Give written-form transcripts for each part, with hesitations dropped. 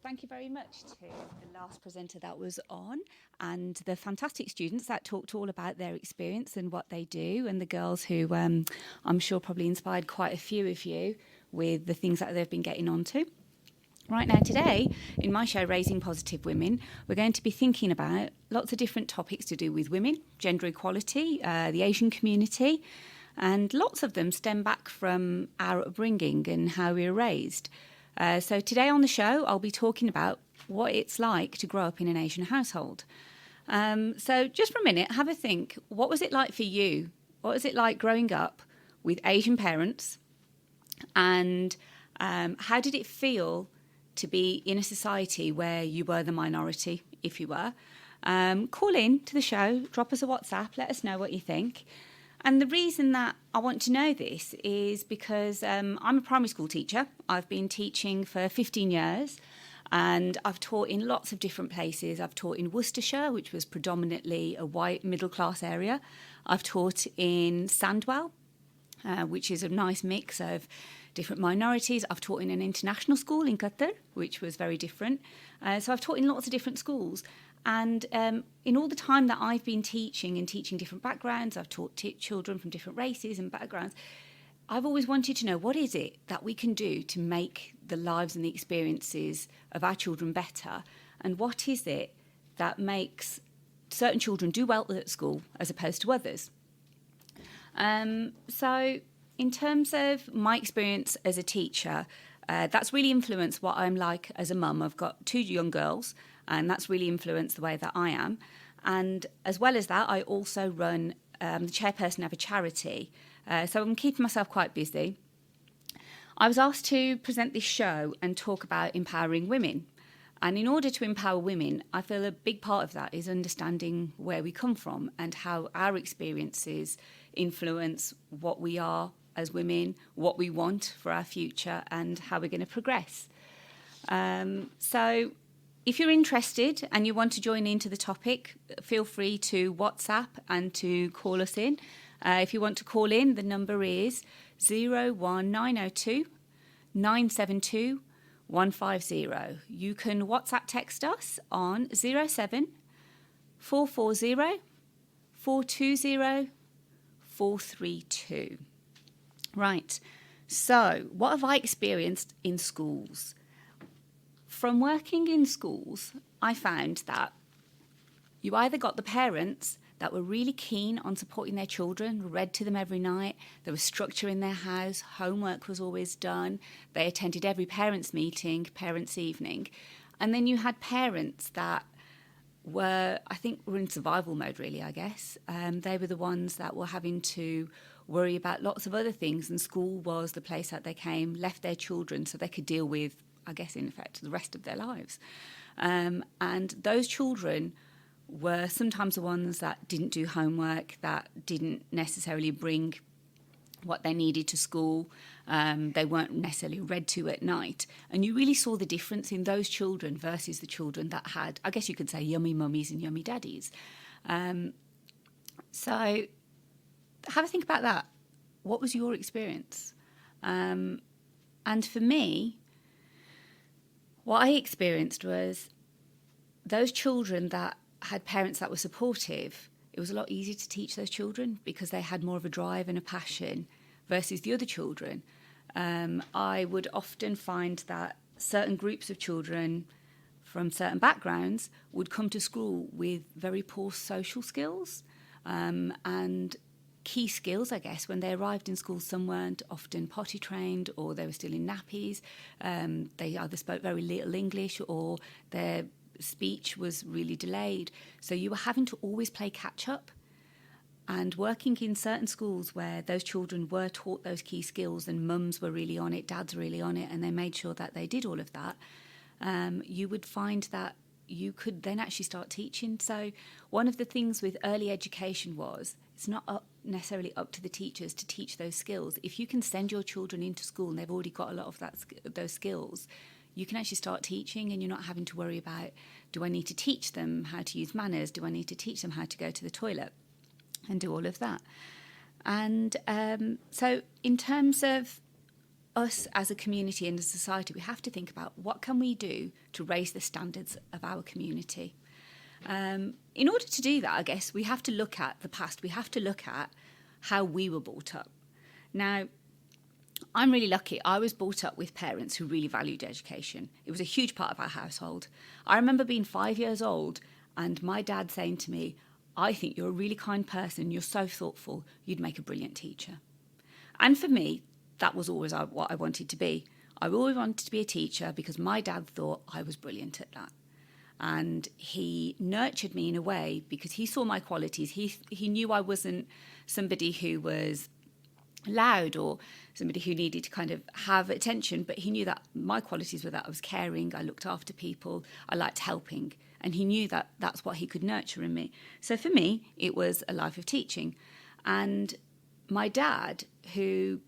Thank you very much to the last presenter that was on and the fantastic students that talked all about their experience and what they do, and the girls who I'm sure probably inspired quite a few of you with the things that they've been getting onto. Right now, today, in my show, Raising Positive Women, we're going to be thinking about lots of different topics to do with women, gender equality, the Asian community, and lots of them stem back from our upbringing and how we were raised. So today on the show, I'll be talking about what it's like to grow up in an Asian household. So just for a minute, have a think. What was it like for you? What was it like growing up with Asian parents? And how did it feel to be in a society where you were the minority, if you were? Call in to the show, drop us a WhatsApp, let us know what you think. And the reason that I want to know this is because I'm a primary school teacher. I've been teaching for 15 years and I've taught in lots of different places. I've taught in Worcestershire, which was predominantly a white middle class area. I've taught in Sandwell, which is a nice mix of different minorities. I've taught in an international school in Qatar, which was very different. So I've taught in lots of different schools. And in all the time that I've been teaching and teaching different backgrounds, I've taught children from different races and backgrounds, I've always wanted to know, what is it that we can do to make the lives and the experiences of our children better? And what is it that makes certain children do well at school as opposed to others? So in terms of my experience as a teacher, that's really influenced what I'm like as a mum. I've got two young girls, and that's really influenced the way that I am. And as well as that, I also run the chairperson of a charity. So I'm keeping myself quite busy. I was asked to present this show and talk about empowering women. And in order to empower women, I feel a big part of that is understanding where we come from and how our experiences influence what we are as women, what we want for our future, and how we're going to progress. So if you're interested and you want to join into the topic, feel free to WhatsApp and to call us in. If you want to call in, the number is 01902 972 150. You can WhatsApp text us on 07 440 420 432. Right, so what have I experienced in schools? From working in schools, I found that you either got the parents that were really keen on supporting their children, read to them every night, there was structure in their house, homework was always done, they attended every parents' meeting, parents' evening, and then you had parents that were in survival mode, really, I guess. They were the ones that were having to worry about lots of other things, and school was the place that they came, left their children so they could deal with, I guess, in effect, the rest of their lives. And those children were sometimes the ones that didn't do homework, that didn't necessarily bring what they needed to school. They weren't necessarily read to at night. And you really saw the difference in those children versus the children that had, I guess you could say, yummy mummies and yummy daddies. So have a think about that. What was your experience? And for me, what I experienced was those children that had parents that were supportive, it was a lot easier to teach those children because they had more of a drive and a passion versus the other children. I would often find that certain groups of children from certain backgrounds would come to school with very poor social skills and key skills, I guess. When they arrived in school, some weren't often potty trained or they were still in nappies. They either spoke very little English or their speech was really delayed. So you were having to always play catch up. And working in certain schools where those children were taught those key skills and mums were really on it, dads were really on it, and they made sure that they did all of that, you would find that you could then actually start teaching. So one of the things with early education was it's not necessarily up to the teachers to teach those skills. If you can send your children into school and they've already got a lot of those skills, you can actually start teaching and you're not having to worry about, do I need to teach them how to use manners? Do I need to teach them how to go to the toilet? And do all of that. And so in terms of us as a community and a society, we have to think about what can we do to raise the standards of our community. In order to do that, I guess we have to look at the past. We have to look at how we were brought up. Now, I'm really lucky. I was brought up with parents who really valued education. It was a huge part of our household. I remember being 5 years old and my dad saying to me, "I think you're a really kind person. You're so thoughtful. You'd make a brilliant teacher." And for me, that was always what I wanted to be. I always wanted to be a teacher because my dad thought I was brilliant at that. And he nurtured me in a way because he saw my qualities. He knew I wasn't somebody who was loud or somebody who needed to kind of have attention, but he knew that my qualities were that I was caring, I looked after people, I liked helping, and he knew that that's what he could nurture in me. So for me, it was a life of teaching. And my dad, who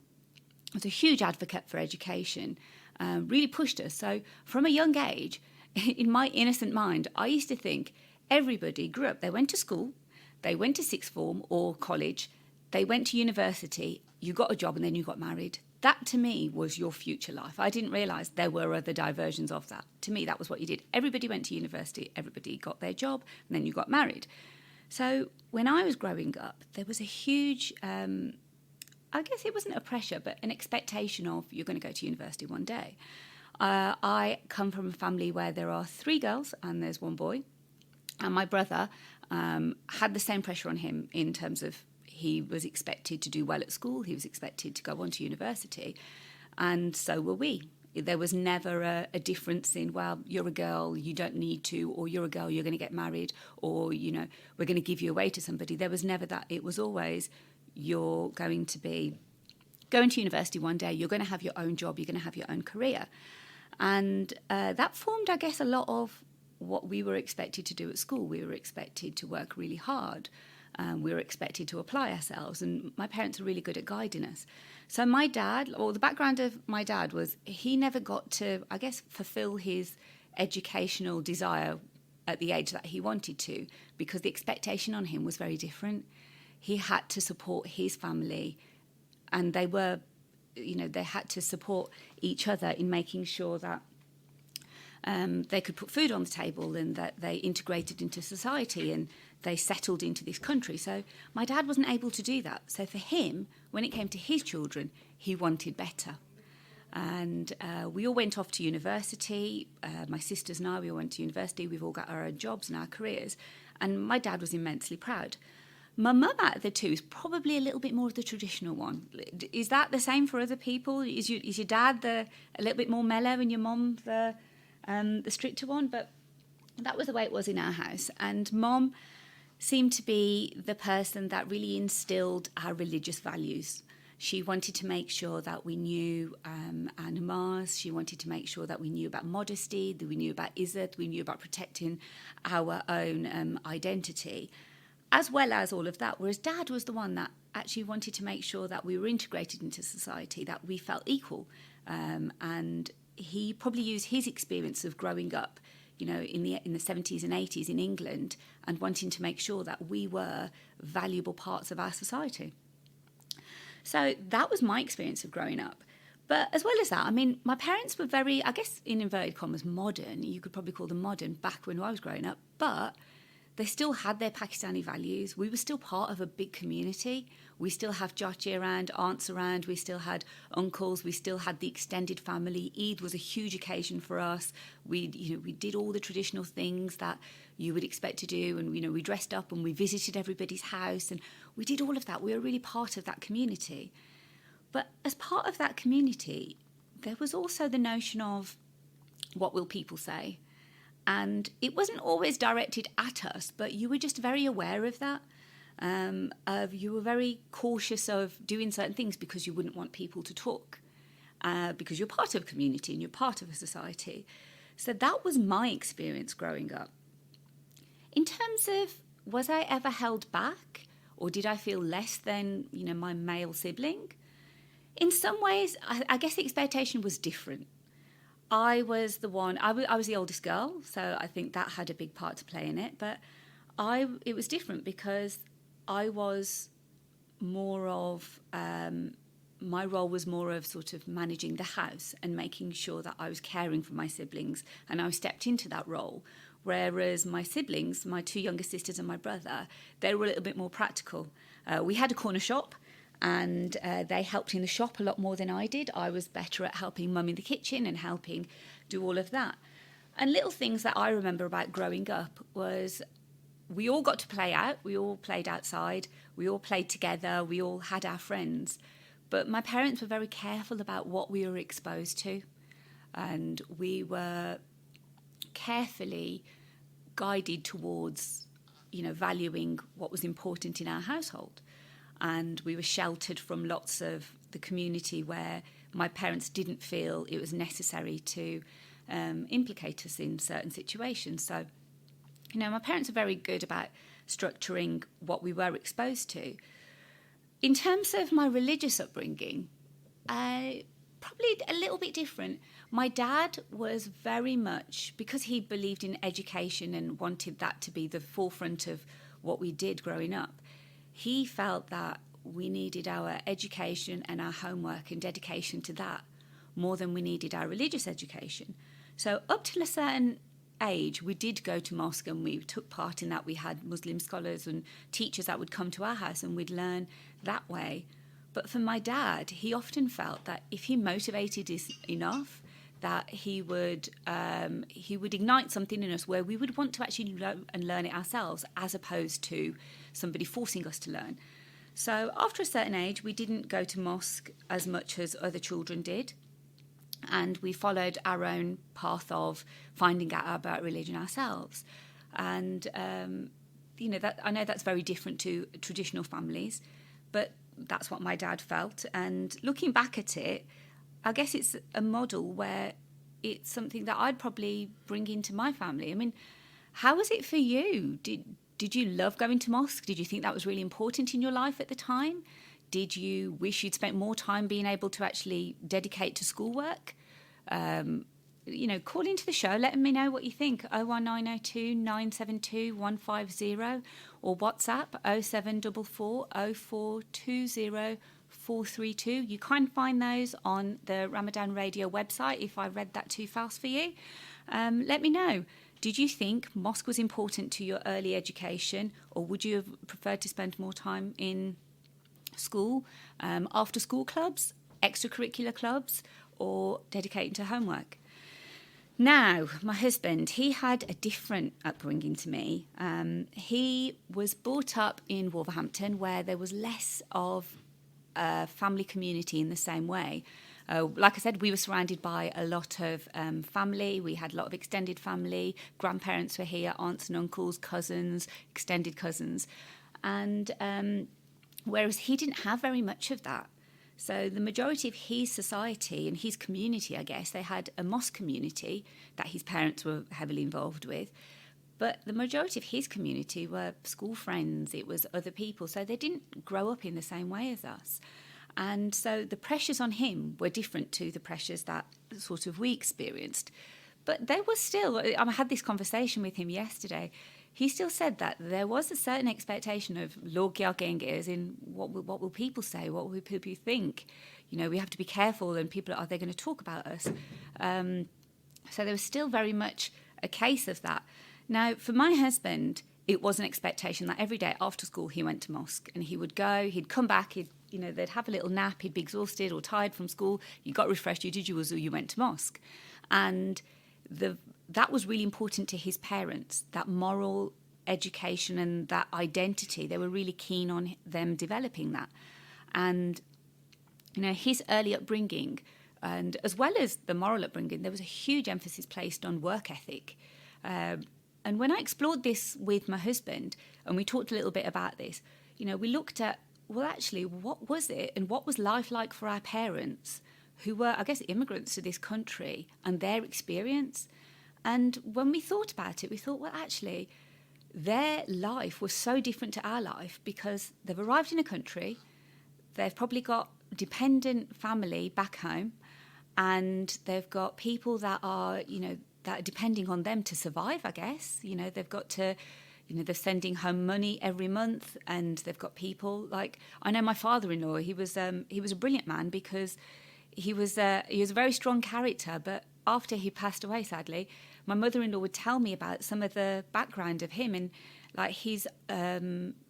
was a huge advocate for education, really pushed us. So from a young age, in my innocent mind, I used to think everybody grew up, they went to school, they went to sixth form or college, they went to university, you got a job and then you got married. That to me was your future life. I didn't realise there were other diversions of that. To me, that was what you did. Everybody went to university, everybody got their job, and then you got married. So when I was growing up, there was a huge, I guess it wasn't a pressure, but an expectation of you're going to go to university one day. I come from a family where there are 3 girls and there's 1 boy. And my brother had the same pressure on him in terms of he was expected to do well at school. He was expected to go on to university. And so were we. There was never a difference in, well, you're a girl, you don't need to, or you're a girl, you're going to get married, or, you know, we're going to give you away to somebody. There was never that. It was always, you're going to be going to university one day, you're going to have your own job, you're going to have your own career. And that formed, I guess, a lot of what we were expected to do at school. We were expected to work really hard. We were expected to apply ourselves, and my parents were really good at guiding us. So my dad, or the background of my dad was he never got to, I guess, fulfill his educational desire at the age that he wanted to, because the expectation on him was very different. He had to support his family, and they were, you know, they had to support each other in making sure that they could put food on the table and that they integrated into society and they settled into this country. So my dad wasn't able to do that. So for him, when it came to his children, he wanted better. And we all went off to university. My sisters and I, we all went to university. We've all got our own jobs and our careers. And my dad was immensely proud. My mum out of the 2 is probably a little bit more of the traditional one. Is that the same for other people? Is your dad a little bit more mellow and your mum the stricter one? But that was the way it was in our house. And Mum seemed to be the person that really instilled our religious values. She wanted to make sure that we knew our namaz. She wanted to make sure that we knew about modesty, that we knew about izzat, we knew about protecting our own identity, as well as all of that. Whereas Dad was the one that actually wanted to make sure that we were integrated into society, that we felt equal. And he probably used his experience of growing up, you know, in the 70s and 80s in England, and wanting to make sure that we were valuable parts of our society. So that was my experience of growing up. But as well as that, I mean, my parents were very, I guess, in inverted commas, modern. You could probably call them modern back when I was growing up. But they still had their Pakistani values. We were still part of a big community. We still have chachi around, aunts around. We still had uncles. We still had the extended family. Eid was a huge occasion for us. We did all the traditional things that you would expect to do, and we dressed up and we visited everybody's house, and we did all of that. We were really part of that community. But as part of that community, there was also the notion of what will people say? And it wasn't always directed at us, but you were just very aware of that. You were very cautious of doing certain things because you wouldn't want people to talk, because you're part of a community and you're part of a society. So that was my experience growing up. In terms of, was I ever held back, or did I feel less than, my male sibling? In some ways, I guess the expectation was different. I was the one, I was the oldest girl, so I think that had a big part to play in it. But it was different because I was more of my role was more of sort of managing the house and making sure that I was caring for my siblings, and I stepped into that role. Whereas my siblings, my two younger sisters and my brother, they were a little bit more practical. We had a corner shop, and they helped in the shop a lot more than I did. I was better at helping mum in the kitchen and helping do all of that. And little things that I remember about growing up was we all got to play out. We all played outside. We all played together. We all had our friends. But my parents were very careful about what we were exposed to. And we were carefully guided towards, valuing what was important in our household. And we were sheltered from lots of the community where my parents didn't feel it was necessary to implicate us in certain situations. So, my parents are very good about structuring what we were exposed to. In terms of my religious upbringing, probably a little bit different. My dad was very much, because he believed in education and wanted that to be the forefront of what we did growing up, he felt that we needed our education and our homework and dedication to that more than we needed our religious education. So up till a certain age, we did go to mosque and we took part in that. We had Muslim scholars and teachers that would come to our house and we'd learn that way. But for my dad, he often felt that if he motivated us enough, that he would ignite something in us where we would want to actually learn it ourselves, as opposed to somebody forcing us to learn. So after a certain age, we didn't go to mosque as much as other children did. And we followed our own path of finding out about religion ourselves. And, that I know that's very different to traditional families, but that's what my dad felt. And looking back at it, I guess it's a model where it's something that I'd probably bring into my family. I mean, how was it for you? Did you love going to mosque? Did you think that was really important in your life at the time? Did you wish you'd spent more time being able to actually dedicate to schoolwork? Call into the show, let me know what you think. 01902 972 150 or WhatsApp 0744 0420 432. You can find those on the Ramadan Radio website if I read that too fast for you. Let me know. Did you think mosque was important to your early education, or would you have preferred to spend more time in school, after school clubs, extracurricular clubs, or dedicating to homework? Now, my husband, he had a different upbringing to me. He was brought up in Wolverhampton, where there was less of a family community in the same way. Like I said, we were surrounded by a lot of family. We had a lot of extended family. Grandparents were here, aunts and uncles, cousins, extended cousins. And whereas he didn't have very much of that. So the majority of his society and his community, I guess, they had a mosque community that his parents were heavily involved with. But the majority of his community were school friends. It was other people. So they didn't grow up in the same way as us. And so the pressures on him were different to the pressures that sort of we experienced. But there was still, I had this conversation with him yesterday. He still said that there was a certain expectation of Lord Gyalgengas in what will people say, what will people think? We have to be careful, and people, are they going to talk about us? So there was still very much a case of that. Now, for my husband, it was an expectation that every day after school he went to mosque, and he would go, he'd come back, they'd have a little nap, he'd be exhausted or tired from school, you got refreshed, you did your wuzu, you went to mosque. And that was really important to his parents, that moral education and that identity. They were really keen on them developing that. And, his early upbringing, and as well as the moral upbringing, there was a huge emphasis placed on work ethic. And when I explored this with my husband, and we talked a little bit about this, we looked at, well, actually, what was it and what was life like for our parents who were, I guess, immigrants to this country and their experience? And when we thought about it, we thought, well, actually, their life was so different to our life because they've arrived in a country, they've probably got dependent family back home, and they've got people that are, that are depending on them to survive, I guess. They've got to, they're sending home money every month, and they've got people like, I know my father-in-law. He was a brilliant man, because he was a very strong character. But after he passed away, sadly, my mother-in-law would tell me about some of the background of him. And like,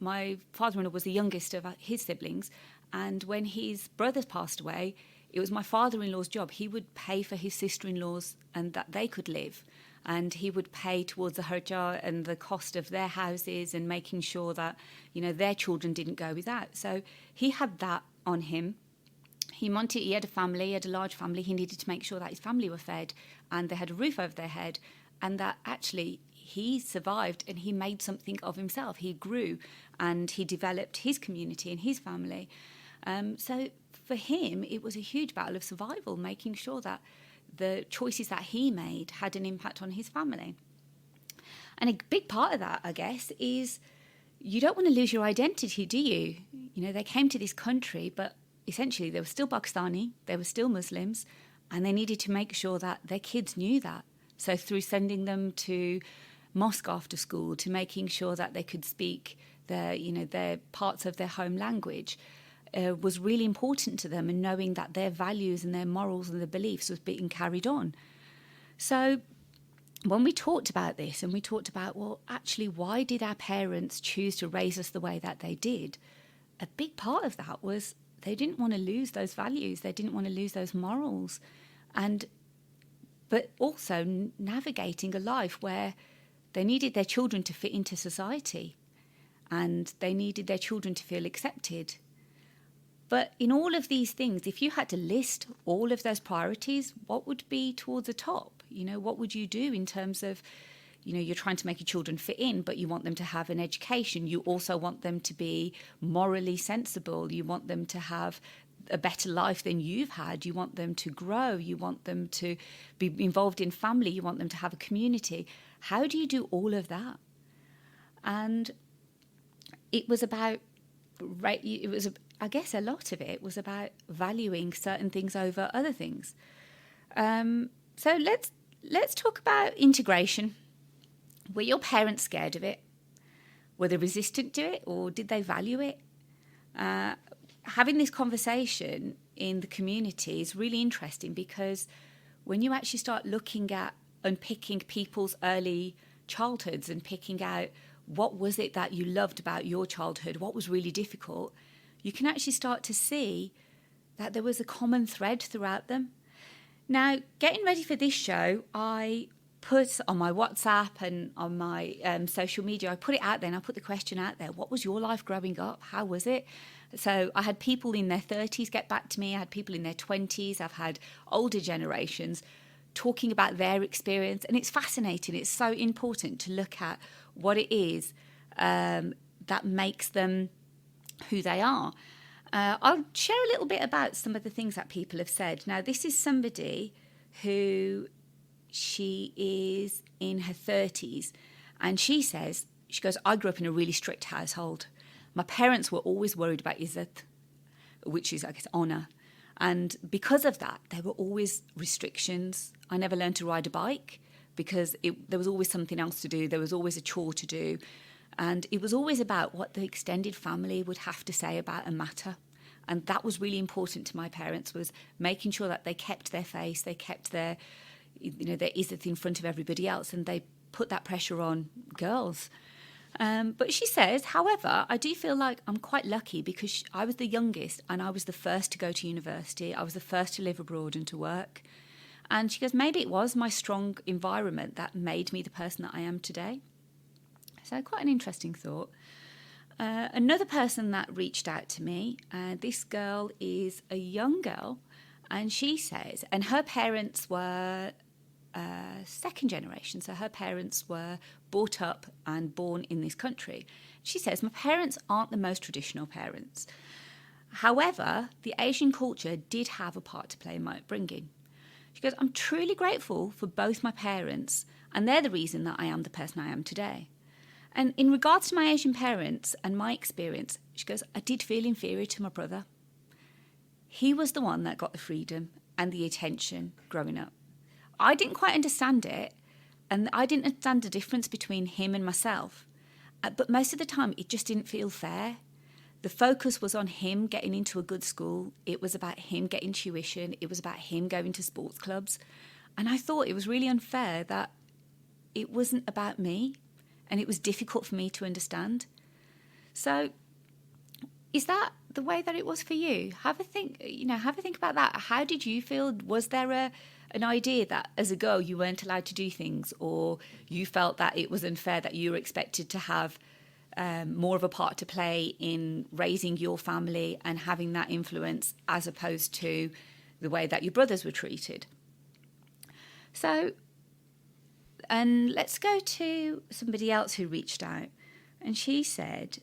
my father-in-law was the youngest of his siblings, and when his brothers passed away, it was my father-in-law's job. He would pay for his sister-in-laws and that they could live. And he would pay towards the harja and the cost of their houses, and making sure that, their children didn't go without. So he had that on him. He had a family, he had a large family. He needed to make sure that his family were fed and they had a roof over their head, and that actually he survived and he made something of himself. He grew and he developed his community and his family. So for him, it was a huge battle of survival, making sure that the choices that he made had an impact on his family. And a big part of that, I guess, is you don't want to lose your identity, do you? They came to this country, but essentially they were still Pakistani, they were still Muslims, and they needed to make sure that their kids knew that. So through sending them to mosque after school, to making sure that they could speak their parts of their home language, was really important to them, and knowing that their values and their morals and their beliefs was being carried on. So when we talked about this, and we talked about, well, actually, why did our parents choose to raise us the way that they did? A big part of that was they didn't want to lose those values. They didn't want to lose those morals. But also navigating a life where they needed their children to fit into society, and they needed their children to feel accepted. But in all of these things, if you had to list all of those priorities, what would be towards the top? What would you do in terms of, you're trying to make your children fit in, but you want them to have an education. You also want them to be morally sensible. You want them to have a better life than you've had. You want them to grow. You want them to be involved in family. You want them to have a community. How do you do all of that? And it was about, I guess a lot of it was about valuing certain things over other things. So let's talk about integration. Were your parents scared of it? Were they resistant to it, or did they value it? Having this conversation in the community is really interesting, because when you actually start looking at unpicking people's early childhoods and picking out what was it that you loved about your childhood, what was really difficult, you can actually start to see that there was a common thread throughout them. Now, getting ready for this show, I put on my WhatsApp and on my social media, I put it out there, and I put the question out there: what was your life growing up? How was it? So I had people in their 30s get back to me. I had people in their 20s. I've had older generations talking about their experience. And it's fascinating. It's so important to look at what it is that makes them who they are. I'll share a little bit about some of the things that people have said. Now, this is somebody who, she is in her 30s, and she goes, I grew up in a really strict household. My parents were always worried about izzat, which is, I guess, honour. And because of that, there were always restrictions. I never learned to ride a bike because there was always something else to do. There was always a chore to do. And it was always about what the extended family would have to say about a matter. And that was really important to my parents, was making sure that they kept their face, they kept their izzat in front of everybody else, and they put that pressure on girls. But she says, however, I do feel like I'm quite lucky because I was the youngest and I was the first to go to university. I was the first to live abroad and to work. And she goes, maybe it was my strong environment that made me the person that I am today. So quite an interesting thought. Another person that reached out to me, this girl is a young girl, and she says, and her parents were second generation, so her parents were brought up and born in this country. She says, my parents aren't the most traditional parents. However, the Asian culture did have a part to play in my upbringing. She goes, I'm truly grateful for both my parents, and they're the reason that I am the person I am today. And in regards to my Asian parents and my experience, she goes, I did feel inferior to my brother. He was the one that got the freedom and the attention growing up. I didn't quite understand it, and I didn't understand the difference between him and myself. But most of the time, it just didn't feel fair. The focus was on him getting into a good school. It was about him getting tuition. It was about him going to sports clubs. And I thought it was really unfair that it wasn't about me, and it was difficult for me to understand. So is that the way that it was for you? Have a think about that. How did you feel? Was there an idea that as a girl you weren't allowed to do things, or you felt that it was unfair that you were expected to have more of a part to play in raising your family and having that influence, as opposed to the way that your brothers were treated? So, and let's go to somebody else who reached out, and she said,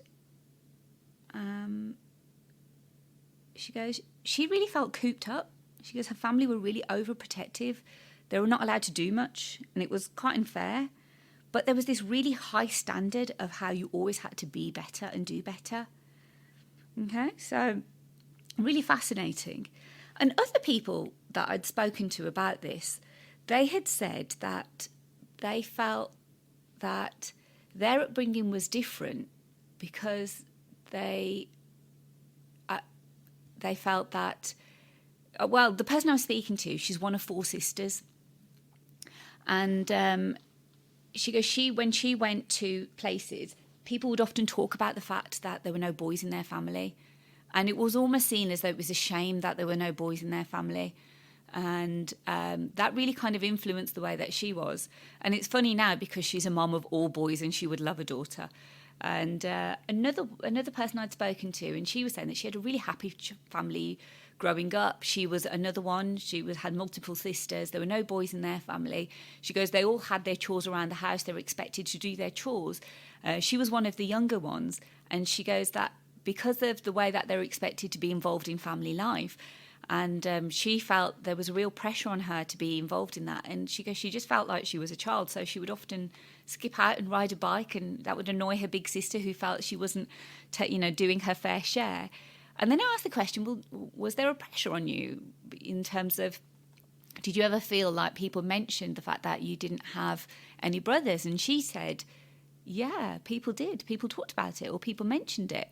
she goes, she really felt cooped up. She goes, her family were really overprotective. They were not allowed to do much, and it was quite unfair. But there was this really high standard of how you always had to be better and do better. Okay, so really fascinating. And other people that I'd spoken to about this, they had said that they felt that their upbringing was different because they felt that, well, the person I was speaking to, she's one of 4 sisters. And she goes, when she went to places, people would often talk about the fact that there were no boys in their family. And it was almost seen as though it was a shame that there were no boys in their family. And that really kind of influenced the way that she was. And it's funny now because she's a mom of all boys and she would love a daughter. And another person I'd spoken to, and she was saying that she had a really happy family growing up. She was another one. Had multiple sisters. There were no boys in their family. She goes, they all had their chores around the house. They were expected to do their chores. She was one of the younger ones. And she goes that because of the way that they were expected to be involved in family life, and she felt there was a real pressure on her to be involved in that. And she goes, she just felt like she was a child. So she would often skip out and ride a bike, and that would annoy her big sister, who felt she wasn't, doing her fair share. And then I asked the question, well, was there a pressure on you in terms of, did you ever feel like people mentioned the fact that you didn't have any brothers? And she said, yeah, people did. People talked about it, or people mentioned it.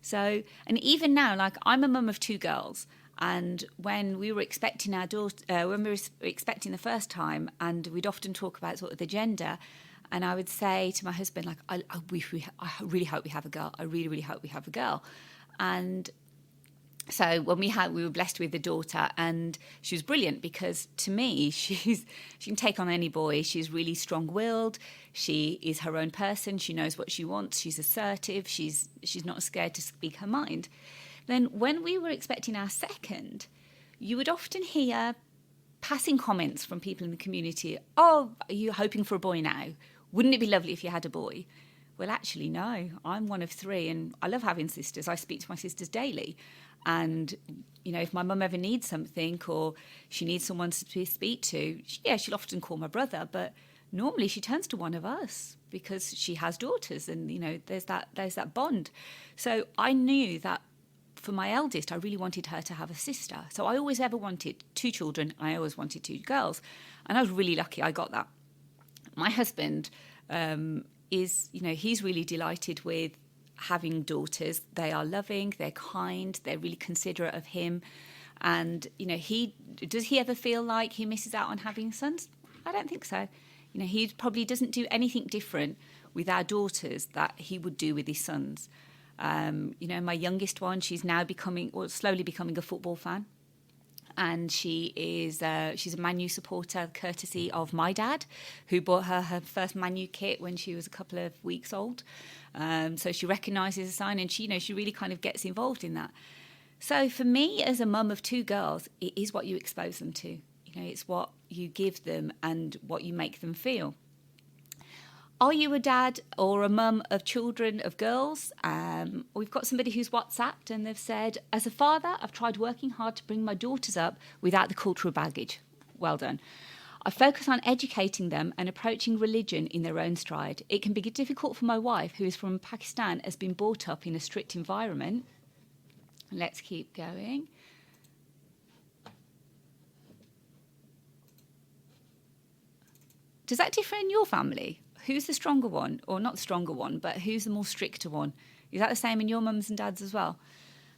So, and even now, like, I'm a mum of 2 girls. And when we were expecting our daughter, when we were expecting the first time, and we'd often talk about sort of the gender, and I would say to my husband, like, I really hope we have a girl. I really, really hope we have a girl. And so when we were blessed with a daughter, and she was brilliant because to me, she can take on any boy. She's really strong-willed. She is her own person. She knows what she wants. She's assertive. She's not scared to speak her mind. Then when we were expecting our second, you would often hear passing comments from people in the community. Oh, are you hoping for a boy now? Wouldn't it be lovely if you had a boy? Well, actually, no. I'm one of 3, and I love having sisters. I speak to my sisters daily. And, if my mum ever needs something or she needs someone to speak to, she'll often call my brother. But normally she turns to one of us because she has daughters, and, there's that bond. So I knew that for my eldest, I really wanted her to have a sister. So I always ever wanted 2 children. I always wanted 2 girls. And I was really lucky I got that. My husband he's really delighted with having daughters. They are loving, they're kind, they're really considerate of him. And, does he ever feel like he misses out on having sons? I don't think so. He probably doesn't do anything different with our daughters that he would do with his sons. My youngest one, she's now slowly becoming a football fan. And she's a Man U supporter, courtesy of my dad, who bought her first Man U kit when she was a couple of weeks old. So she recognises a sign, and she really kind of gets involved in that. So for me, as a mum of 2 girls, it is what you expose them to. It's what you give them and what you make them feel. Are you a dad or a mum of children, of girls? We've got somebody who's WhatsApped, and they've said, as a father, I've tried working hard to bring my daughters up without the cultural baggage. Well done. I focus on educating them and approaching religion in their own stride. It can be difficult for my wife, who is from Pakistan, has been brought up in a strict environment. Let's keep going. Does that differ in your family? who's the stronger one, or not the stronger one, but who's the more stricter one? Is that the same in your mums and dads as well?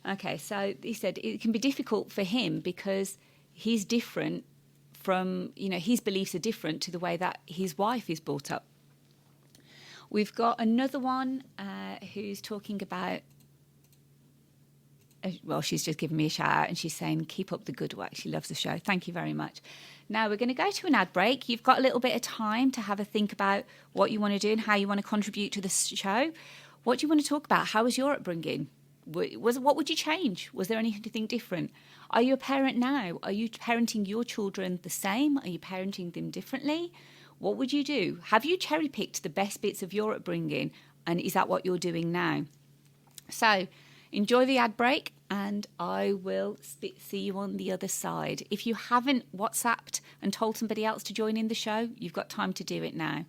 Okay, so he said it can be difficult for him because he's different from, his beliefs are different to the way that his wife is brought up. We've got another one who's talking about, she's just given me a shout out and she's saying, keep up the good work. She loves the show. Thank you very much. Now we're going to go to an ad break. You've got a little bit of time to have a think about what you want to do and how you want to contribute to the show. What do you want to talk about? How was your upbringing? What would you change? Was there anything different? Are you a parent now? Are you parenting your children the same? Are you parenting them differently? What would you do? Have you cherry-picked the best bits of your upbringing, and is that what you're doing now? So enjoy the ad break, and I will see you on the other side. If you haven't WhatsApped and told somebody else to join in the show, you've got time to do it now.